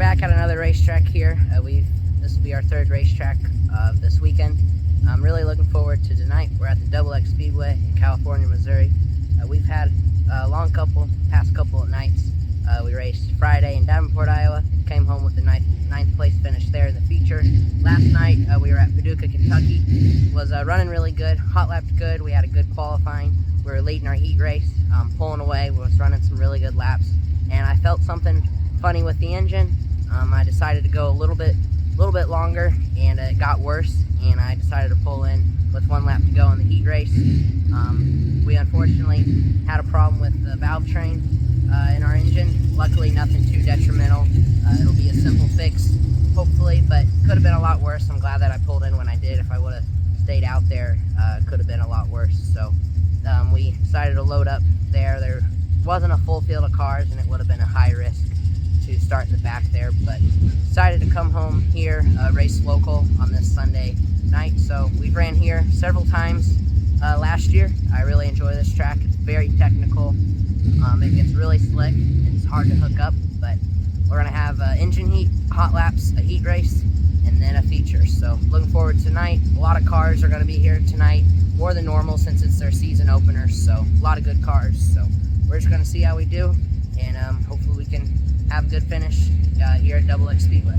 back at another racetrack here. This will be our third racetrack of this weekend. I'm really looking forward to tonight. We're at the Double X Speedway in California, Missouri. We've had a past couple of nights. We raced Friday in Davenport, Iowa. Came home with the ninth place finish there in the feature. Last night we were at Paducah, Kentucky. Was running really good, hot lapped good. We had a good qualifying. We were leading our heat race, pulling away. We was running some really good laps, and I felt something funny with the engine. I decided to go a little bit longer, and it got worse, and I decided to pull in with 1 lap to go in the heat race. We unfortunately had a problem with the valve train in our engine. Luckily nothing too detrimental. It'll be a simple fix hopefully, but could have been a lot worse. I'm glad that I pulled in when I did. If I would have stayed out there, could have been a lot worse. So we decided to load up there. There wasn't a full field of cars, and it would have been a high risk to start in the back there, but decided to come home here, race local on this Sunday night. So we've ran here several times last year. I really enjoy this track. It's very technical. It gets really slick and it's hard to hook up, but we're gonna have engine heat, hot laps, a heat race, and then a feature. So looking forward to tonight. A lot of cars are gonna be here tonight, more than normal since it's their season opener. So a lot of good cars. So we're just gonna see how we do, and hopefully we can have a good finish here at Double X Speedway.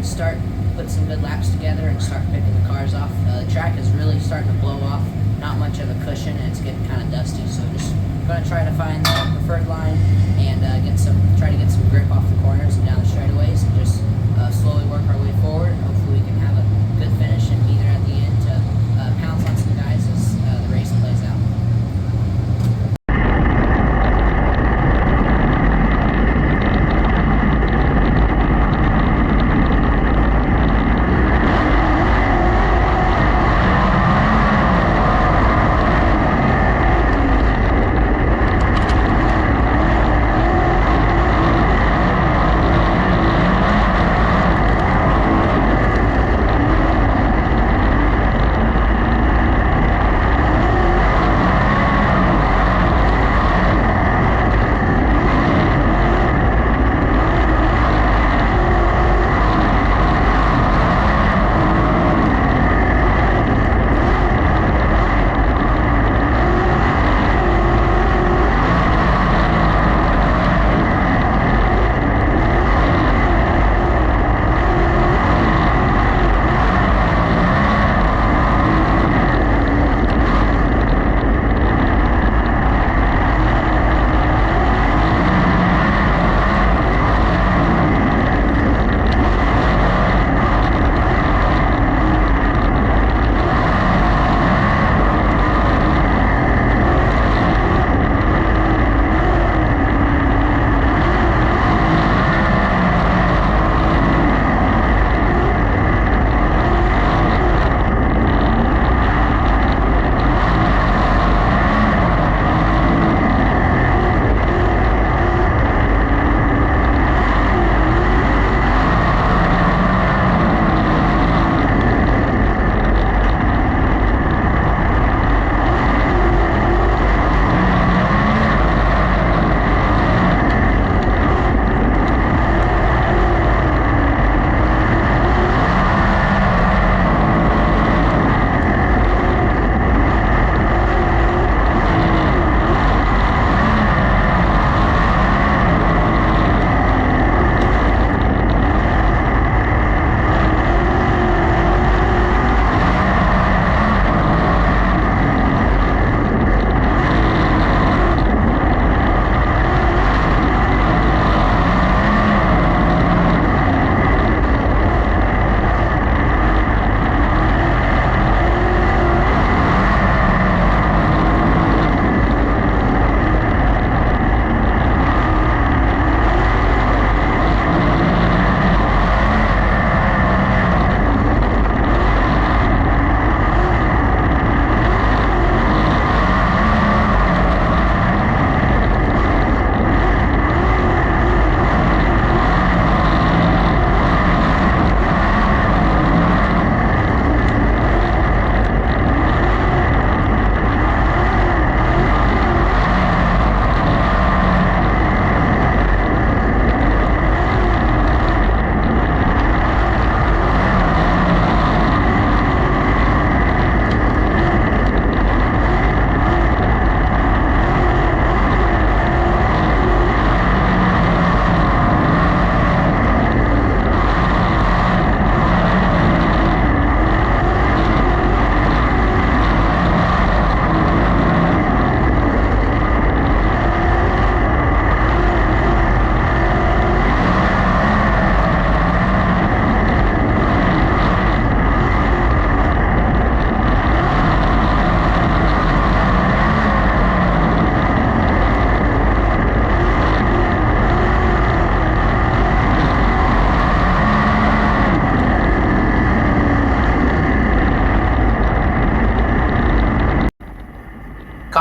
Start, put some good laps together, and start picking the cars off. The track is really starting to blow off. Not much of a cushion, and it's getting kind of dusty. So just going to try to find the preferred line and try to get some grip off the corners and down the straightaways, and just slowly work our way forward. Hopefully we can have a good finish and be there at the end to pounce on some guys as the race plays out.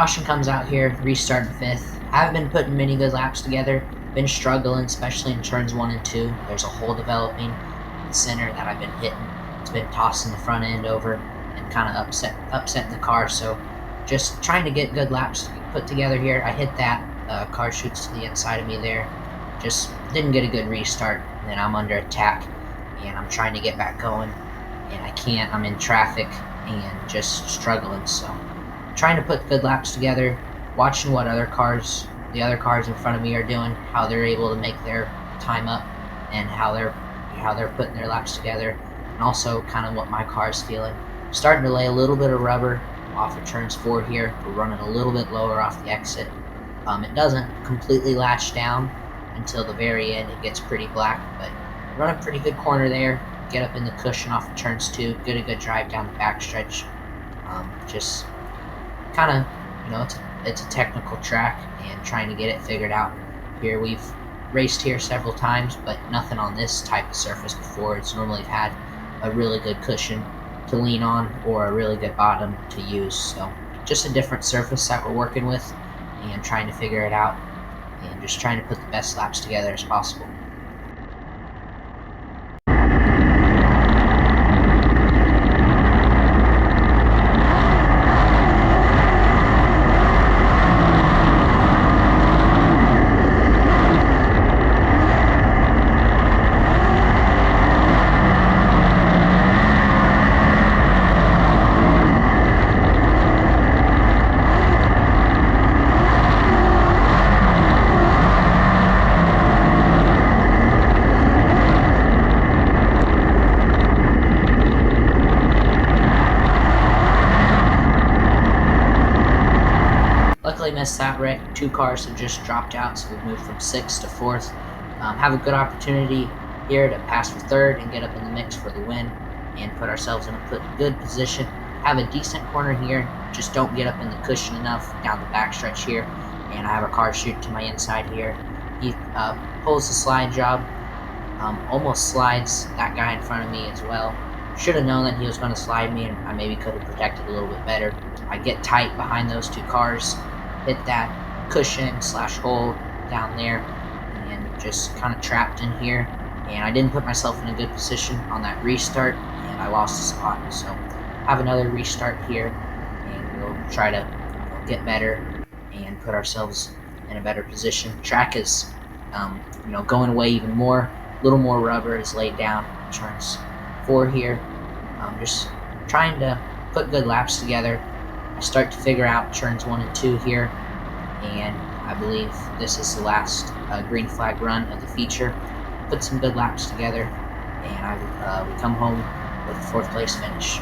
caution comes out here, restart in 5th. Haven't been putting many good laps together. Been struggling, especially in turns 1 and 2. There's a hole developing in the center that I've been hitting. It's been tossing the front end over and kind of upsetting the car. So just trying to get good laps put together here. I hit that. Car shoots to the inside of me there. Just didn't get a good restart. And then I'm under attack, and I'm trying to get back going, and I can't. I'm in traffic and just struggling. So trying to put good laps together, watching what the other cars in front of me are doing, how they're able to make their time up, and how they're putting their laps together, and also kind of what my car's feeling. Starting to lay a little bit of rubber off of turns 4 here. We're running a little bit lower off the exit. It doesn't completely latch down until the very end. It gets pretty black, but run a pretty good corner there. Get up in the cushion off of turns 2. Get a good drive down the backstretch. Just kind of, it's a technical track, and trying to get it figured out here. We've raced here several times, but nothing on this type of surface before. It's normally had a really good cushion to lean on or a really good bottom to use. So just a different surface that we're working with and trying to figure it out, and just trying to put the best laps together as possible. Luckily missed that wreck. 2 cars have just dropped out, so we've moved from 6th to 4th. Have a good opportunity here to pass for 3rd and get up in the mix for the win, and put ourselves in a good position. Have a decent corner here, just don't get up in the cushion enough down the backstretch here, and I have a car shoot to my inside here. He pulls the slide job, almost slides that guy in front of me as well. Should have known that he was going to slide me, and I maybe could have protected a little bit better. I get tight behind those 2 cars, hit that cushion / hole down there, and just kind of trapped in here. And I didn't put myself in a good position on that restart, and I lost a spot. So have another restart here, and we'll try to get better and put ourselves in a better position. Track is going away even more. A little more rubber is laid down in turns 4 here. Just trying to put good laps together. I start to figure out turns 1 and 2 here, and I believe this is the last green flag run of the feature. Put some good laps together, and we come home with a 4th place finish.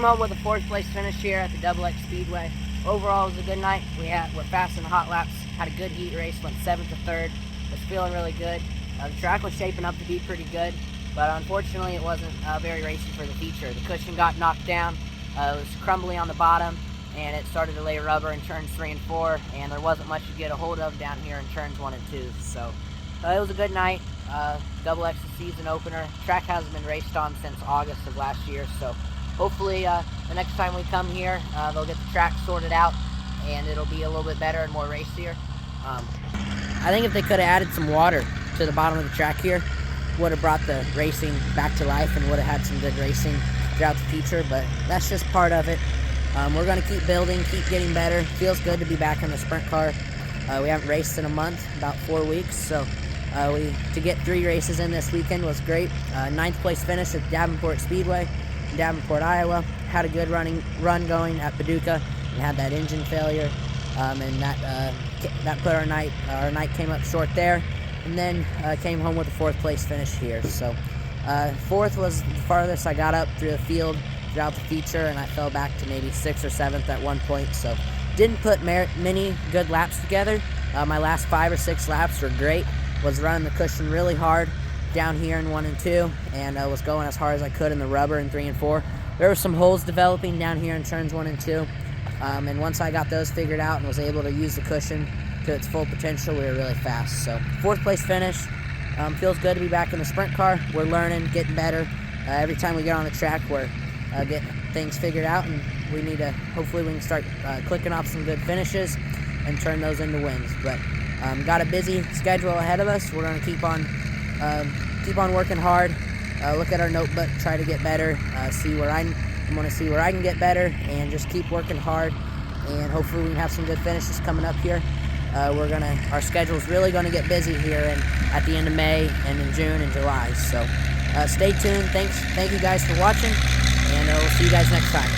home with a 4th place finish here at the Double X Speedway. Overall, it was a good night. We're fast in the hot laps, had a good heat race, went 7th to 3rd, was feeling really good. The track was shaping up to be pretty good, but unfortunately it wasn't very racy for the feature. The cushion got knocked down, it was crumbly on the bottom, and it started to lay rubber in turns 3 and 4, and there wasn't much to get a hold of down here in turns 1 and 2. So it was a good night. Double X's season opener. Track hasn't been raced on since August of last year, so hopefully the next time we come here, they'll get the track sorted out and it'll be a little bit better and more racier. I think if they could have added some water to the bottom of the track here, would have brought the racing back to life and would have had some good racing throughout the feature, but that's just part of it. We're going to keep building, keep getting better. Feels good to be back in the sprint car. We haven't raced in a month, about 4 weeks, so to get 3 races in this weekend was great. 9th place finish at Double Speedway in Davenport, Iowa. Had a good run going at Paducah and had that engine failure, and that put our night came up short there, and then came home with a 4th place finish here. So 4th was the farthest I got up through the field throughout the feature, and I fell back to maybe 6th or 7th at one point, so didn't put many good laps together. My last 5 or 6 laps were great. Was running the cushion really hard down here in 1 and 2, and was going as hard as I could in the rubber in 3 and 4. There were some holes developing down here in turns 1 and 2, and once I got those figured out and was able to use the cushion to its full potential, we were really fast. So 4th place finish. Feels good to be back in the sprint car. We're learning, getting better. Every time we get on the track, we're getting things figured out, and we need to, hopefully we can start clicking off some good finishes and turn those into wins. But got a busy schedule ahead of us. We're going to keep on working hard, look at our notebook, try to get better, I'm going to see where I can get better, and just keep working hard, and hopefully we can have some good finishes coming up here. Our schedule's really going to get busy here at the end of May and in June and July, so stay tuned. Thank you guys for watching, and we'll see you guys next time.